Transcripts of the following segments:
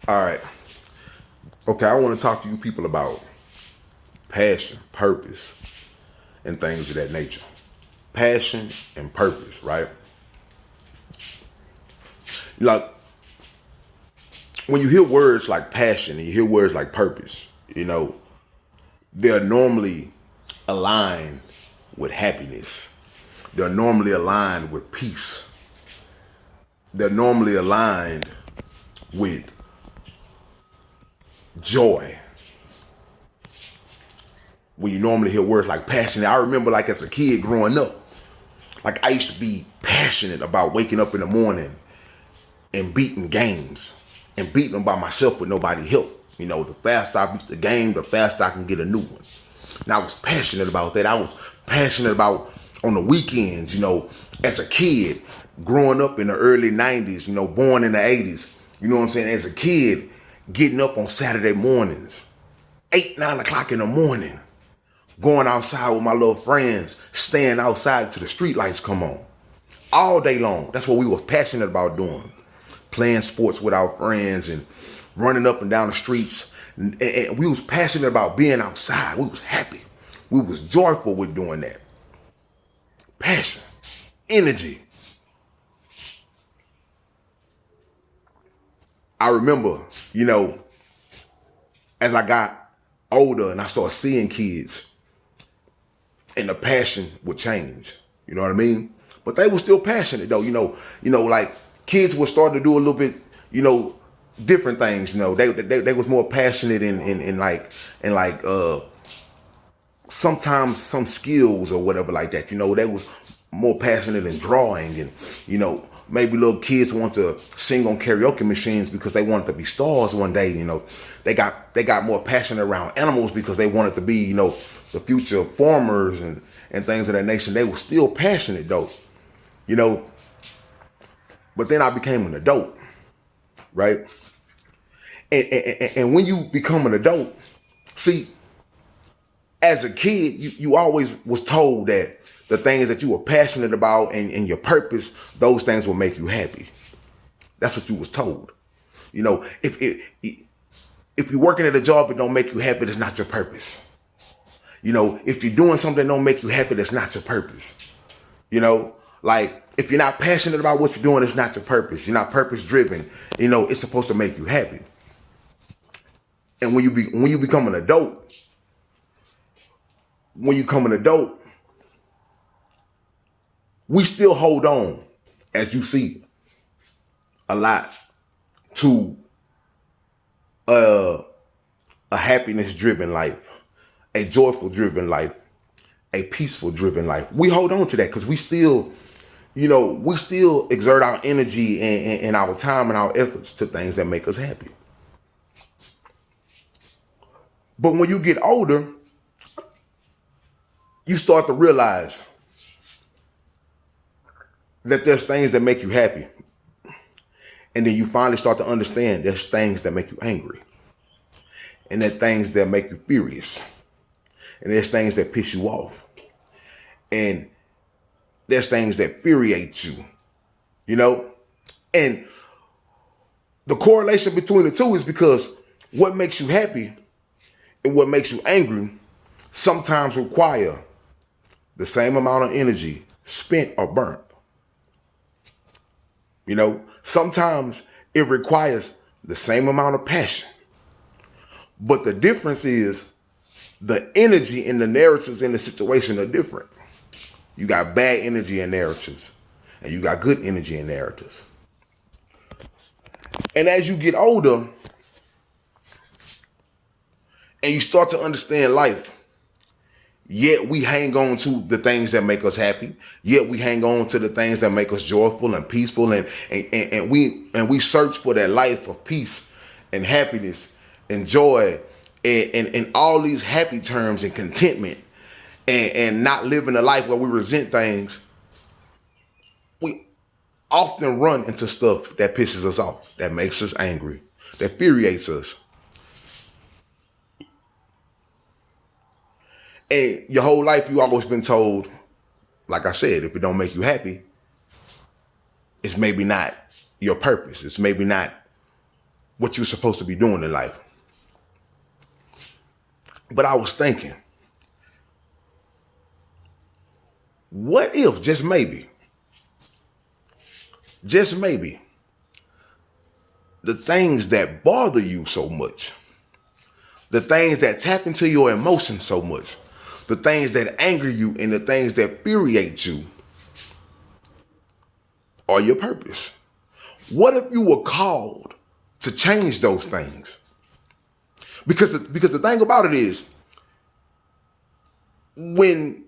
All right. Okay, I want to talk to you people about passion, purpose, and things of that nature. Passion and purpose, right? Like when you hear words like passion and you hear words like purpose, they're normally aligned with happiness. They're normally aligned with peace. They're normally aligned with joy. When you normally hear words like passion, I remember like as a kid growing up, like I used to be passionate about waking up in the morning and beating games and beating them by myself with nobody help. The faster I beat the game, the faster I can get a new one. And I was passionate about that. I was passionate about on the weekends, as a kid, growing up in the early 90s, born in the 80s, you know what I'm saying? As a kid, getting up on Saturday mornings, 8, 9 o'clock in the morning, going outside with my little friends, staying outside till the street lights come on. All day long. That's what we were passionate about doing. Playing sports with our friends and running up and down the streets. And we was passionate about being outside. We was happy. We was joyful with doing that. Passion. Energy. I remember, as I got older and I started seeing kids, and the passion would change. You know what I mean? But they were still passionate though. Like kids would start to do a little bit, different things. They was more passionate in sometimes some skills or whatever like that. They was more passionate in drawing and maybe little kids want to sing on karaoke machines because they wanted to be stars one day. They got more passionate around animals because they wanted to be the future farmers and things of that nation. They were still passionate though, but then I became an adult, right? And when you become an adult, see, as a kid, you always was told that the things that you were passionate about and your purpose, those things will make you happy. That's what you was told. If you're working at a job that don't make you happy, that's not your purpose. If you're doing something that don't make you happy, that's not your purpose. Like if you're not passionate about what you're doing, it's not your purpose. You're not purpose driven. It's supposed to make you happy. And when you become an adult, we still hold on, as you see, a lot to a happiness driven life, a joyful driven life, a peaceful driven life. We hold on to that because we still exert our energy and our time and our efforts to things that make us happy. But when you get older, you start to realize that there's things that make you happy. And then you finally start to understand there's things that make you angry. And there's things that make you furious. And there's things that piss you off. And there's things that infuriate you. And the correlation between the two is because what makes you happy and what makes you angry sometimes require the same amount of energy spent or burnt. Sometimes it requires the same amount of passion. But the difference is the energy and the narratives in the situation are different. You got bad energy and narratives, and you got good energy and narratives. And as you get older and you start to understand life, yet we hang on to the things that make us happy. Yet we hang on to the things that make us joyful and peaceful, and we search for that life of peace and happiness and joy and all these happy terms and contentment and not living a life where we resent things. We often run into stuff that pisses us off, that makes us angry, that infuriates us. And your whole life, you always been told, like I said, if it don't make you happy, it's maybe not your purpose. It's maybe not what you're supposed to be doing in life. But I was thinking, what if, just maybe, the things that bother you so much, the things that tap into your emotions so much, the things that anger you and the things that infuriate you are your purpose? What if you were called to change those things? Because the thing about it is, when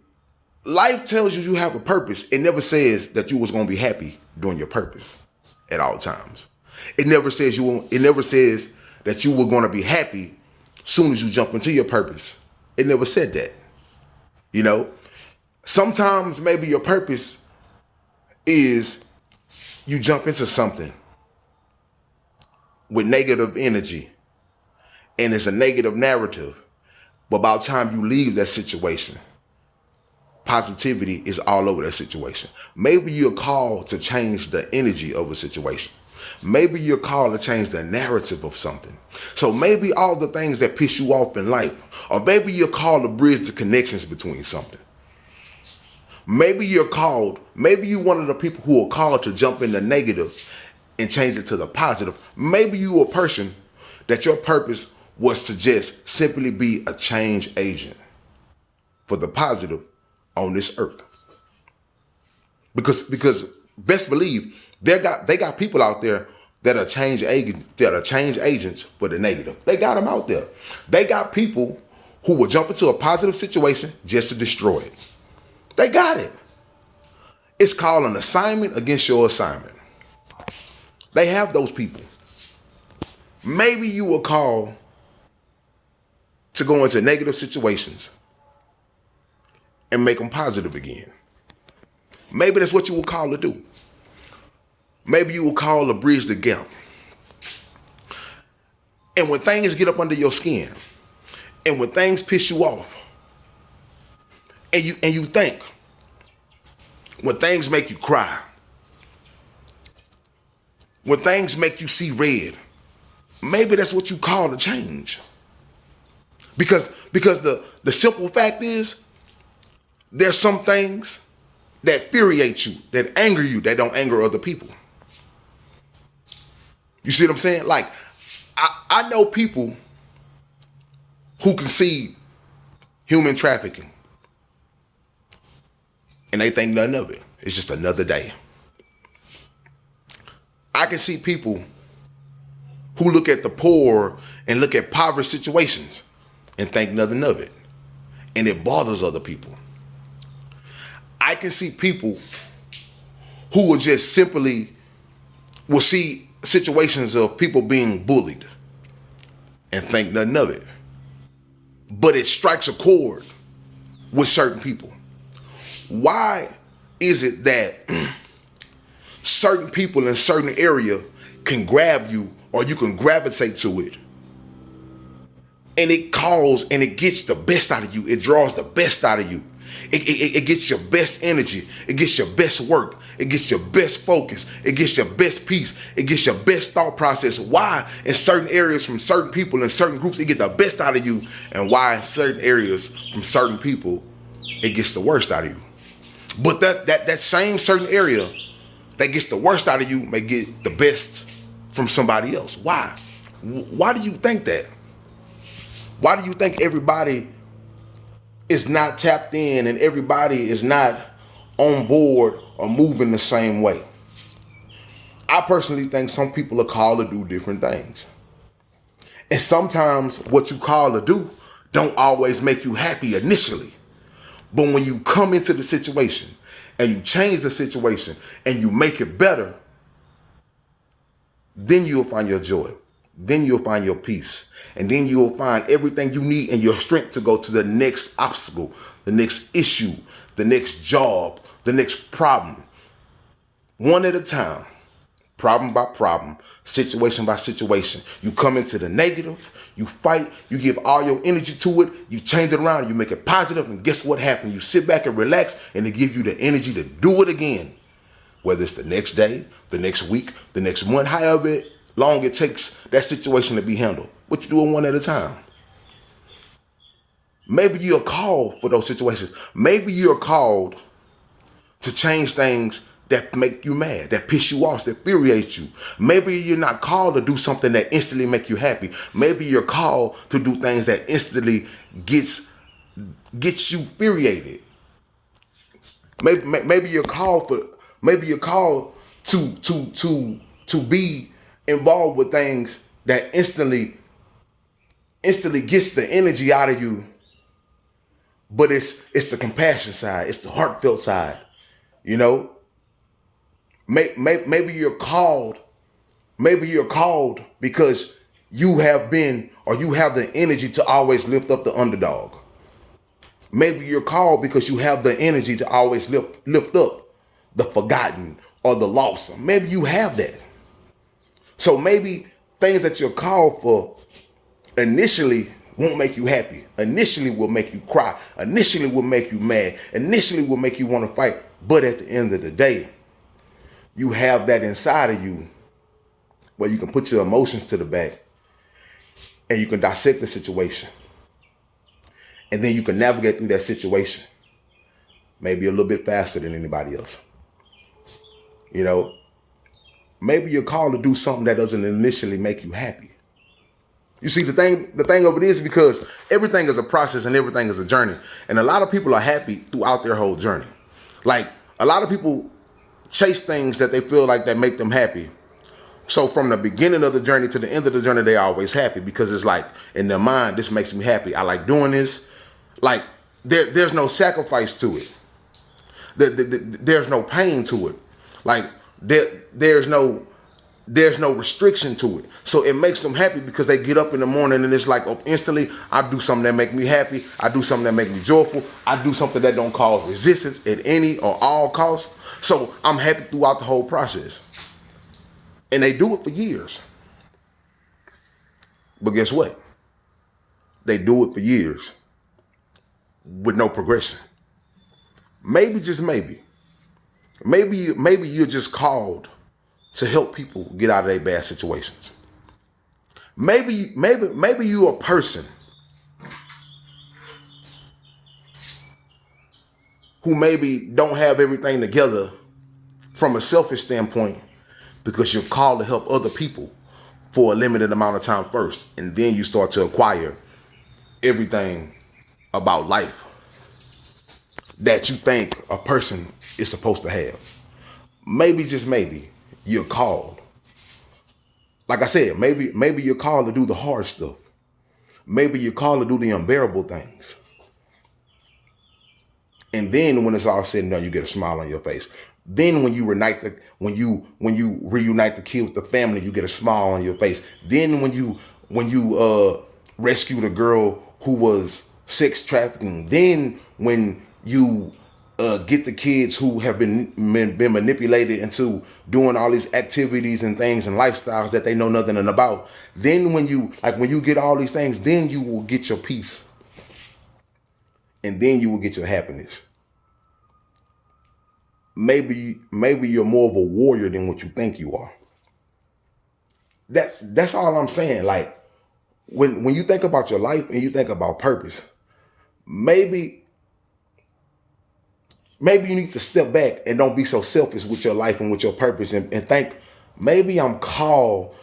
life tells you you have a purpose, it never says that you was going to be happy doing your purpose at all times. It never says that you were going to be happy soon as you jump into your purpose. It never said that. You know, sometimes maybe your purpose is you jump into something with negative energy and it's a negative narrative, but by the time you leave that situation, positivity is all over that situation. Maybe you're called to change the energy of a situation. Maybe you're called to change the narrative of something. So maybe all the things that piss you off in life, or maybe you're called to bridge the connections between something. Maybe you're one of the people who are called to jump in the negative and change it to the positive. Maybe you're a person that your purpose was to just simply be a change agent for the positive on this earth. Because best believe they got people out there that are change agents for the negative. They got them out there. They got people who will jump into a positive situation just to destroy it. They got it. It's called an assignment against your assignment. They have those people. Maybe you were called to go into negative situations and make them positive again. Maybe that's what you were called to do. Maybe you were called to bridge the gap. And when things get up under your skin, and when things piss you off, and you think, when things make you cry, when things make you see red, maybe that's what you call to change. Because the simple fact is, there's some things that infuriate you, that anger you, that don't anger other people. You see what I'm saying? Like, I know people who can see human trafficking and they think nothing of it. It's just another day. I can see people who look at the poor and look at poverty situations and think nothing of it, and it bothers other people. I can see people who will just simply will see situations of people being bullied and think nothing of it, but it strikes a chord with certain people. Why is it that certain people in certain area can grab you, or you can gravitate to it, and it calls and it gets the best out of you? It draws the best out of you. It gets your best energy. It gets your best work. It gets your best focus. It gets your best peace. It gets your best thought process. Why in certain areas from certain people and certain groups it gets the best out of you, and why in certain areas from certain people it gets the worst out of you? But that same certain area that gets the worst out of you may get the best from somebody else. Why? Why do you think that? Why do you think everybody is not tapped in and everybody is not on board or moving the same way? I personally think some people are called to do different things. And sometimes what you call to do don't always make you happy initially. But when you come into the situation and you change the situation and you make it better, then you'll find your joy. Then you'll find your peace. And then you'll find everything you need and your strength to go to the next obstacle, the next issue, the next job, the next problem. One at a time, problem by problem, situation by situation. You come into the negative, you fight, you give all your energy to it, you change it around, you make it positive, and guess what happens? You sit back and relax, and it gives you the energy to do it again. Whether it's the next day, the next week, the next month, however long it takes that situation to be handled. What you doing one at a time. Maybe you're called for those situations. Maybe you're called to change things that make you mad, that piss you off, that infuriates you. Maybe you're not called to do something that instantly make you happy. Maybe you're called to do things that instantly gets you infuriated. Maybe you're called for. Maybe you're called to be involved with things that instantly gets the energy out of you. But it's the compassion side. It's the heartfelt side. You know. Maybe you're called. Maybe you're called because you have been, or you have the energy to always lift up the underdog. Maybe you're called because you have the energy to always lift up the forgotten or the lost. Maybe you have that. So maybe things that you're called for initially won't make you happy. Initially will make you cry. Initially will make you mad. Initially will make you want to fight. But at the end of the day, you have that inside of you where you can put your emotions to the back and you can dissect the situation. And then you can navigate through that situation maybe a little bit faster than anybody else. You know, maybe you're called to do something that doesn't initially make you happy. You see, the thing of it is because everything is a process and everything is a journey. And a lot of people are happy throughout their whole journey. Like, a lot of people chase things that they feel like that make them happy. So from the beginning of the journey to the end of the journey, they're always happy because it's like, in their mind, this makes me happy. I like doing this. Like, there's no sacrifice to it. There's no pain to it. Like, there's no restriction to it. So it makes them happy because they get up in the morning and it's like, oh, instantly, I do something that make me happy. I do something that make me joyful. I do something that don't cause resistance at any or all costs. So I'm happy throughout the whole process. And they do it for years. But guess what? They do it for years with no progression. Maybe, just maybe you're just called to help people get out of their bad situations. Maybe you're a person who maybe don't have everything together from a selfish standpoint because you're called to help other people for a limited amount of time first. And then you start to acquire everything about life that you think a person is supposed to have. Maybe, just maybe, you're called. Like I said, maybe you're called to do the hard stuff. Maybe you're called to do the unbearable things. And then when it's all said and done, you get a smile on your face. Then when you reunite the kid with the family, you get a smile on your face. Then when you rescue the girl who was sex trafficking. Then when you get the kids who have been manipulated into doing all these activities and things and lifestyles that they know nothing about. Then when you get all these things, then you will get your peace. And then you will get your happiness. Maybe you're more of a warrior than what you think you are. That's all I'm saying. Like, when you think about your life and you think about purpose, maybe you need to step back and don't be so selfish with your life and with your purpose and think, maybe I'm called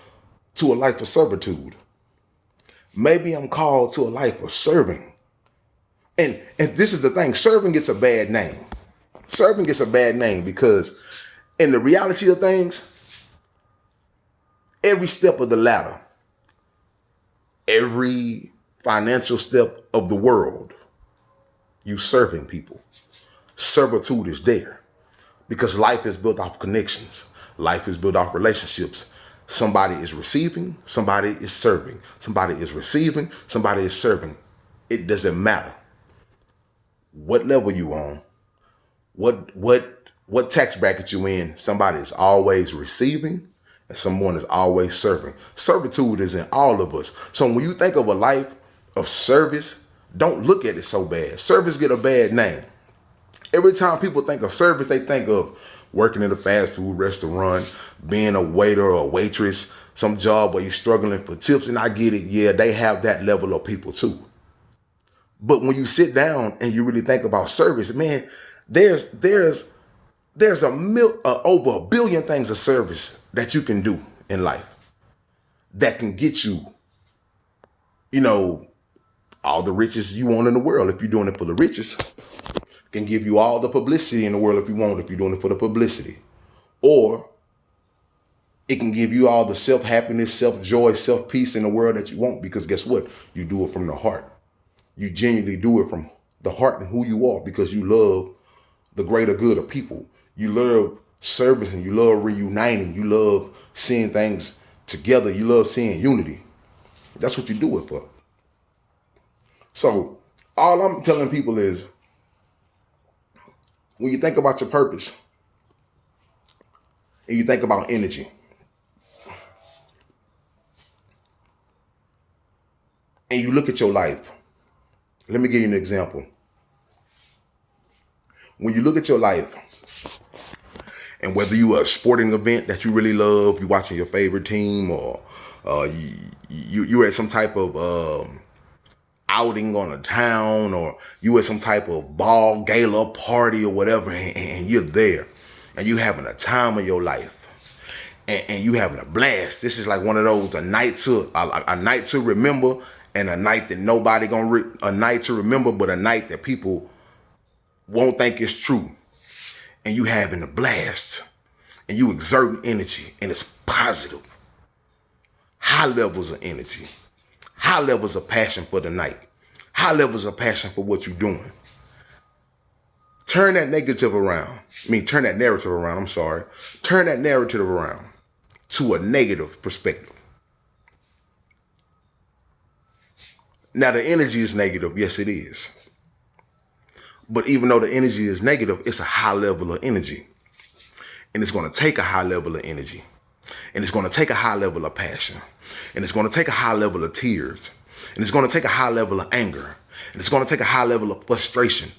to a life of servitude. Maybe I'm called to a life of serving. And this is the thing, serving gets a bad name. Serving gets a bad name because in the reality of things, every step of the ladder, every financial step of the world, you serving people. Servitude is there because life is built off connections. Life is built off relationships. Somebody is receiving, somebody is serving. Somebody is receiving, somebody is serving. It doesn't matter what level you on, what tax bracket you in. Somebody is always receiving and someone is always serving. Servitude is in all of us. So when you think of a life of service, don't look at it so bad. Service get a bad name. Every time people think of service, they think of working in a fast food restaurant, being a waiter or a waitress, some job where you're struggling for tips, and I get it. Yeah, they have that level of people too. But when you sit down and you really think about service, man, there's over a billion things of service that you can do in life that can get you, you know, all the riches you want in the world. If you're doing it for the riches, can give you all the publicity in the world if you want, if you're doing it for the publicity. Or it can give you all the self-happiness, self-joy, self-peace in the world that you want, because guess what? You do it from the heart. You genuinely do it from the heart and who you are, because you love the greater good of people. You love service and you love reuniting. You love seeing things together. You love seeing unity. That's what you do it for. So all I'm telling people is, when you think about your purpose and you think about energy, and you look at your life, let me give you an example. When you look at your life, and whether you are a sporting event that you really love, you watching your favorite team, or you're at some type of outing on a town, or you at some type of ball, gala, party, or whatever, and you're there, and you having a time of your life, and you having a blast. This is like one of those a night to remember, and a night that nobody a night to remember, but a night that people won't think it's true. And you having a blast, and you exerting energy, and it's positive. High levels of energy, high levels of passion for the night, high levels of passion for what you're doing. Turn that narrative around. Turn that narrative around to a negative perspective. Now, the energy is negative. Yes, it is. But even though the energy is negative, it's a high level of energy. And it's going to take a high level of energy. And it's going to take a high level of passion. And it's going to take a high level of tears. And it's going to take a high level of anger. And it's going to take a high level of frustration.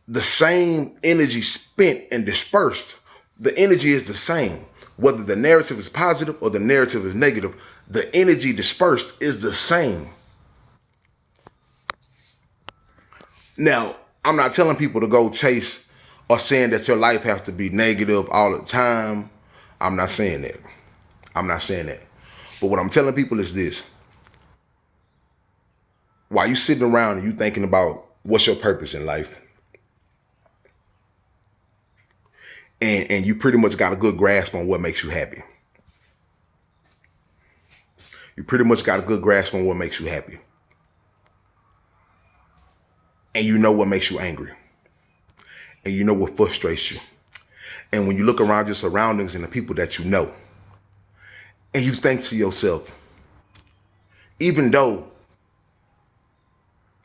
The same energy spent and dispersed, the energy is the same. Whether the narrative is positive or the narrative is negative, the energy dispersed is the same. Now, I'm not telling people to go chase or saying that your life has to be negative all the time. I'm not saying that. But what I'm telling people is this. While you sitting around and you thinking about what's your purpose in life, and you pretty much got a good grasp on what makes you happy. And you know what makes you angry. And you know what frustrates you. And when you look around your surroundings and the people that you know, and you think to yourself, even though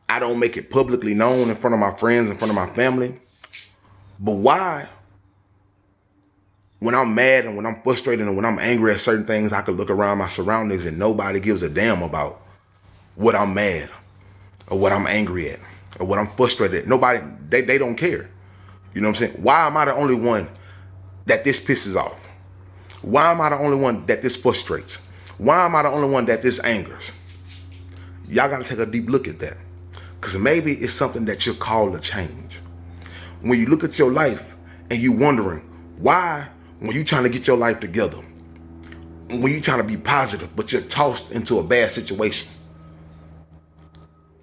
I don't make it publicly known in front of my friends, in front of my family, but why, when I'm mad and when I'm frustrated and when I'm angry at certain things, I could look around my surroundings and nobody gives a damn about what I'm mad or what I'm angry at or what I'm frustrated at. Nobody, they don't care. You know what I'm saying? Why am I the only one that this pisses off? Why am I the only one that this frustrates? Why am I the only one that this angers? Y'all got to take a deep look at that, because maybe it's something that you're called to change. When you look at your life and you wondering why, when you trying to get your life together, when you trying to be positive, but you're tossed into a bad situation,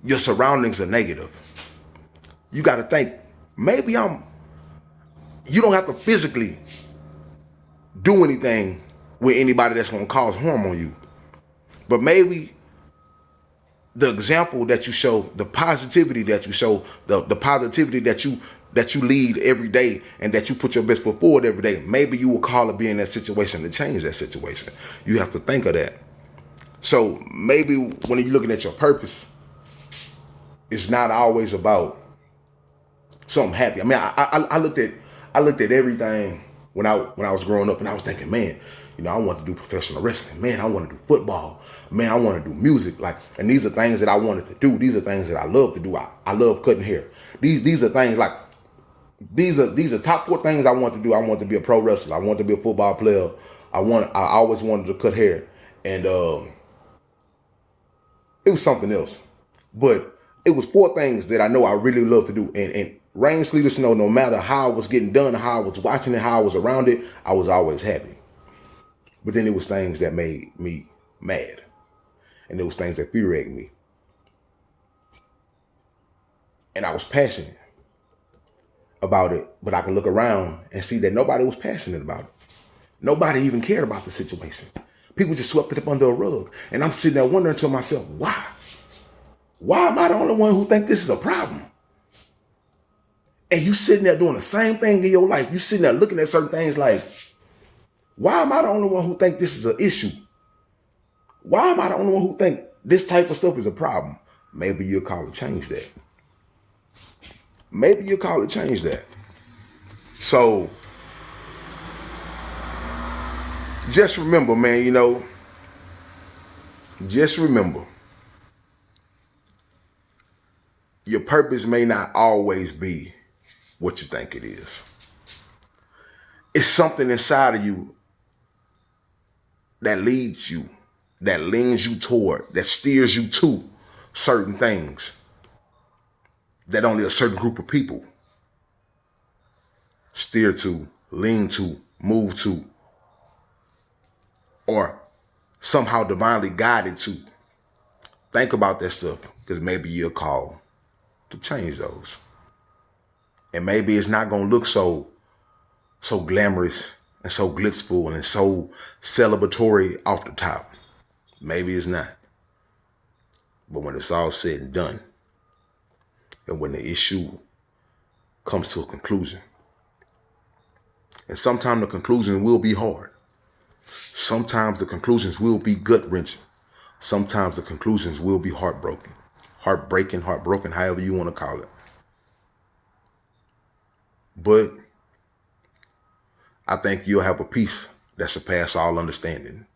your surroundings are negative. You got to think, maybe you don't have to physically do anything with anybody that's going to cause harm on you. But maybe the example that you show, the positivity that you show, the positivity that you lead every day, and that you put your best foot forward every day, maybe you will call to be in that situation to change that situation. You have to think of that. So maybe when you're looking at your purpose, it's not always about something happy. I mean, I looked at everything when I was growing up, and I was thinking, man, I want to do professional wrestling. Man, I want to do football. Man, I want to do music. And these are things that I wanted to do. These are things that I love to do. I love cutting hair. These are things these are top 4 things I want to do. I want to be a pro wrestler. I want to be a football player. I always wanted to cut hair, and it was something else. But it was four things that I know I really love to do. And rain, sleet, or snow, no matter how it was getting done, how I was watching it, how I was around it, I was always happy. But then it was things that made me mad. And there was things that infuriated me. And I was passionate about it, but I could look around and see that nobody was passionate about it. Nobody even cared about the situation. People just swept it up under a rug. And I'm sitting there wondering to myself, why? Why am I the only one who think this is a problem? And you sitting there doing the same thing in your life. You sitting there looking at certain things like, why am I the only one who think this is an issue? Why am I the only one who think this type of stuff is a problem? Maybe you'll call it change that. Maybe you'll call it change that. So just remember, man, just remember, your purpose may not always be what you think it is. It's something inside of you that leads you, that leans you toward, that steers you to certain things that only a certain group of people steer to, lean to, move to, or somehow divinely guided to. Think about that stuff, because maybe you're called to change those. And maybe it's not going to look so glamorous and so glitzful and so celebratory off the top. Maybe it's not. But when it's all said and done, and when the issue comes to a conclusion, and sometimes the conclusion will be hard. Sometimes the conclusions will be gut-wrenching. Sometimes the conclusions will be heartbroken, however you want to call it. But I think you'll have a peace that surpasses all understanding.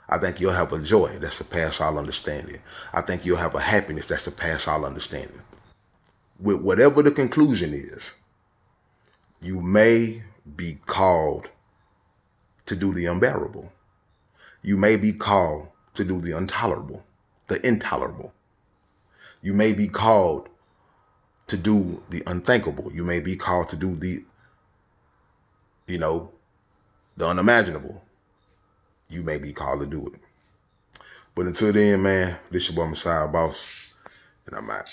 I think you'll have a joy that surpasses all understanding. I think you'll have a happiness that surpasses all understanding. With whatever the conclusion is, you may be called to do the unbearable. You may be called to do the intolerable. You may be called to do the unthinkable. You may be called to do the unimaginable. You may be called to do it. But until then, man, this your boy Messiah Boss, and I'm out.